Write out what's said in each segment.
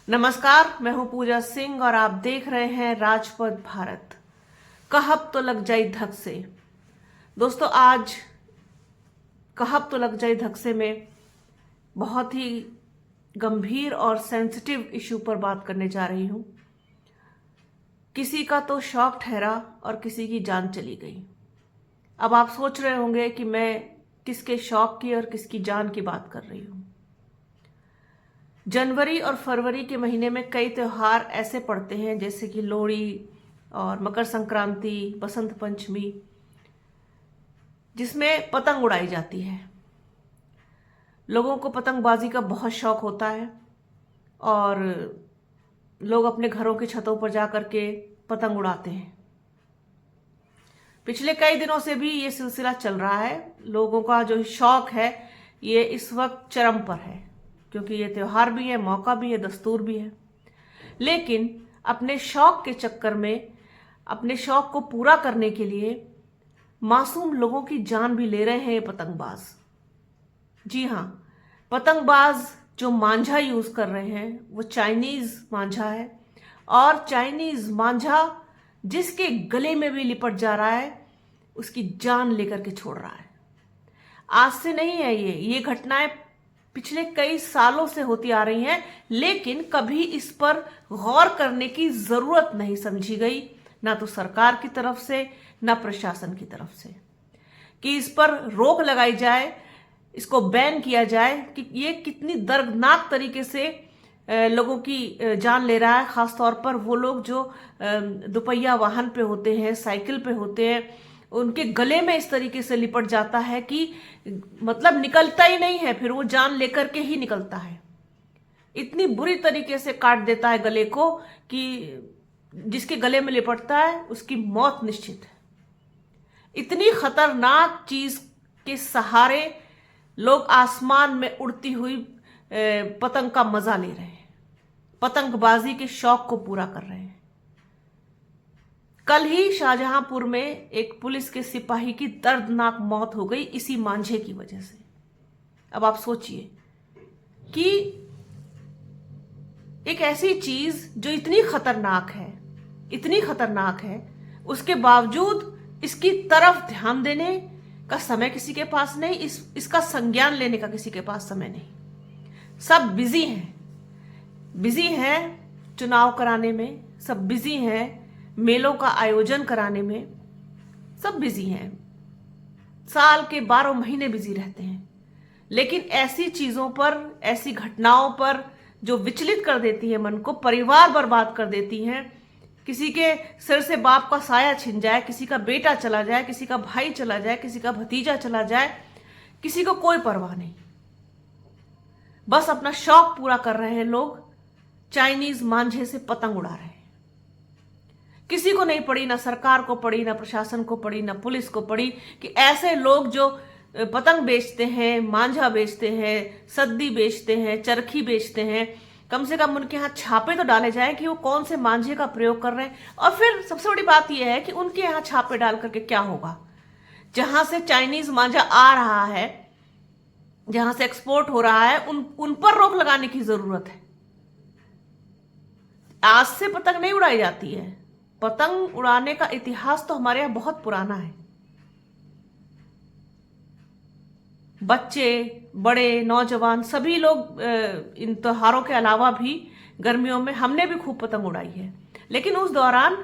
नमस्कार, मैं हूं पूजा सिंह और आप देख रहे हैं राजपथ भारत। कहब तो लग जाई धक से। दोस्तों, आज कहब तो लग जाई धक से में बहुत ही गंभीर और सेंसिटिव इशू पर बात करने जा रही हूं। किसी का तो शौक ठहरा और किसी की जान चली गई। अब आप सोच रहे होंगे कि मैं किसके शौक की और किसकी जान की बात कर रही हूं। जनवरी और फरवरी के महीने में कई त्योहार ऐसे पड़ते हैं जैसे कि लोहड़ी और मकर संक्रांति, बसंत पंचमी, जिसमें पतंग उड़ाई जाती है। लोगों को पतंगबाजी का बहुत शौक होता है और लोग अपने घरों की छतों पर जाकर के पतंग उड़ाते हैं। पिछले कई दिनों से भी ये सिलसिला चल रहा है। लोगों का जो शौक है ये इस वक्त चरम पर है, क्योंकि ये त्योहार भी है, मौका भी है, दस्तूर भी है। लेकिन अपने शौक के चक्कर में, अपने शौक को पूरा करने के लिए मासूम लोगों की जान भी ले रहे हैं ये पतंगबाज। जी हाँ, पतंगबाज जो मांझा यूज कर रहे हैं वो चाइनीज मांझा है, और चाइनीज मांझा जिसके गले में भी लिपट जा रहा है उसकी जान लेकर के छोड़ रहा है। आज से नहीं है ये घटनाएं पिछले कई सालों से होती आ रही हैं, लेकिन कभी इस पर गौर करने की जरूरत नहीं समझी गई, ना तो सरकार की तरफ से ना प्रशासन की तरफ से, कि इस पर रोक लगाई जाए, इसको बैन किया जाए कि ये कितनी दर्दनाक तरीके से लोगों की जान ले रहा है। खासतौर पर वो लोग जो दुपहिया वाहन पे होते हैं, साइकिल पे होते हैं, उनके गले में इस तरीके से लिपट जाता है कि मतलब निकलता ही नहीं है, फिर वो जान लेकर के ही निकलता है। इतनी बुरी तरीके से काट देता है गले को कि जिसके गले में लिपटता है उसकी मौत निश्चित है। इतनी खतरनाक चीज के सहारे लोग आसमान में उड़ती हुई पतंग का मजा ले रहे हैं, पतंगबाजी के शौक को पूरा कर रहे हैं। कल ही शाहजहांपुर में एक पुलिस के सिपाही की दर्दनाक मौत हो गई इसी मांझे की वजह से। अब आप सोचिए कि एक ऐसी चीज जो इतनी खतरनाक है, उसके बावजूद इसकी तरफ ध्यान देने का समय किसी के पास नहीं, इसका संज्ञान लेने का किसी के पास समय नहीं। सब बिजी हैं चुनाव कराने में, सब बिजी हैं मेलों का आयोजन कराने में, सब बिजी हैं, साल के 12 महीने बिजी रहते हैं। लेकिन ऐसी चीजों पर, ऐसी घटनाओं पर जो विचलित कर देती है मन को, परिवार बर्बाद कर देती हैं, किसी के सिर से बाप का साया छिन जाए, किसी का बेटा चला जाए, किसी का भाई चला जाए, किसी का भतीजा चला जाए, किसी को कोई परवाह नहीं। बस अपना शौक पूरा कर रहे हैं लोग, चाइनीज मांझे से पतंग उड़ा रहे हैं। किसी को नहीं पड़ी, ना सरकार को पड़ी, ना प्रशासन को पड़ी, ना पुलिस को पड़ी कि ऐसे लोग जो पतंग बेचते हैं, मांझा बेचते हैं, सद्दी बेचते हैं, चरखी बेचते हैं, कम से कम उनके यहाँ छापे तो डाले जाए कि वो कौन से मांझे का प्रयोग कर रहे हैं। और फिर सबसे बड़ी बात यह है कि उनके यहाँ छापे डाल करके क्या होगा? जहां से चाइनीज मांझा आ रहा है, जहां से एक्सपोर्ट हो रहा है, उन पर रोक लगाने की जरूरत है। आज से पतंग नहीं उड़ाई जाती है। पतंग उड़ाने का इतिहास तो हमारे यहाँ बहुत पुराना है। बच्चे, बड़े, नौजवान सभी लोग इन त्योहारों के अलावा भी गर्मियों में हमने भी खूब पतंग उड़ाई है। लेकिन उस दौरान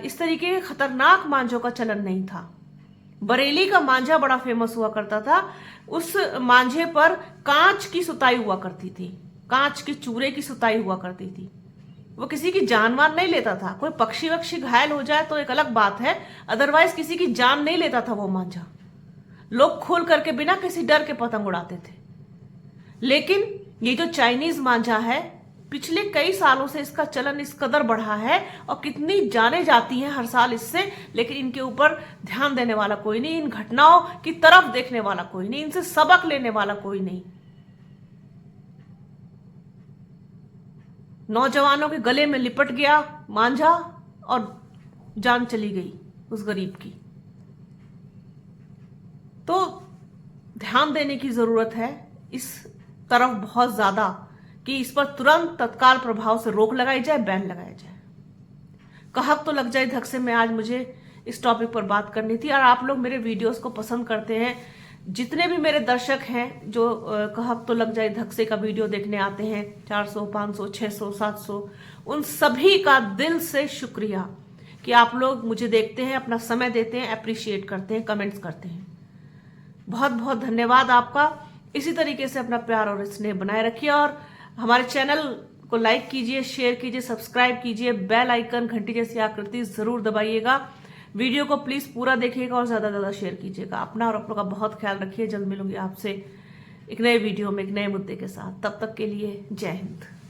इस तरीके के खतरनाक मांझों का चलन नहीं था। बरेली का मांझा बड़ा फेमस हुआ करता था। उस मांझे पर कांच की सुताई हुआ करती थी, कांच के चूरे की सुताई हुआ करती थी। वो किसी की जान वान नहीं लेता था। कोई पक्षी वक्षी घायल हो जाए तो एक अलग बात है, अदरवाइज किसी की जान नहीं लेता था वो मांझा। लोग खोल करके बिना किसी डर के पतंग उड़ाते थे। लेकिन ये जो चाइनीज मांझा है, पिछले कई सालों से इसका चलन इस कदर बढ़ा है और कितनी जाने जाती हैं हर साल इससे, लेकिन इनके ऊपर ध्यान देने वाला कोई नहीं, इन घटनाओं की तरफ देखने वाला कोई नहीं, इनसे सबक लेने वाला कोई नहीं। नौजवानों के गले में लिपट गया मांझा और जान चली गई उस गरीब की। तो ध्यान देने की जरूरत है इस तरफ बहुत ज्यादा, कि इस पर तुरंत तत्काल प्रभाव से रोक लगाई जाए, बैन लगाया जाए। कहक तो लग जाए धक से मैं आज मुझे इस टॉपिक पर बात करनी थी। और आप लोग मेरे वीडियोस को पसंद करते हैं, जितने भी मेरे दर्शक हैं जो कहक तो लग जाए धक से का वीडियो देखने आते हैं, 400, 500, 600, 700, उन सभी का दिल से शुक्रिया कि आप लोग मुझे देखते हैं, अपना समय देते हैं, अप्रिशिएट करते हैं, कमेंट्स करते हैं। बहुत बहुत धन्यवाद आपका। इसी तरीके से अपना प्यार और स्नेह बनाए रखिए और हमारे चैनल को लाइक कीजिए, शेयर कीजिए, सब्सक्राइब कीजिए, बेल आइकन घंटी जैसी आकृति जरूर दबाइएगा। वीडियो को प्लीज पूरा देखिएगा और ज्यादा ज्यादा शेयर कीजिएगा। अपना और आप लोग का बहुत ख्याल रखिए। जल्द मिलूंगी आपसे एक नए वीडियो में एक नए मुद्दे के साथ। तब तक के लिए जय हिंद।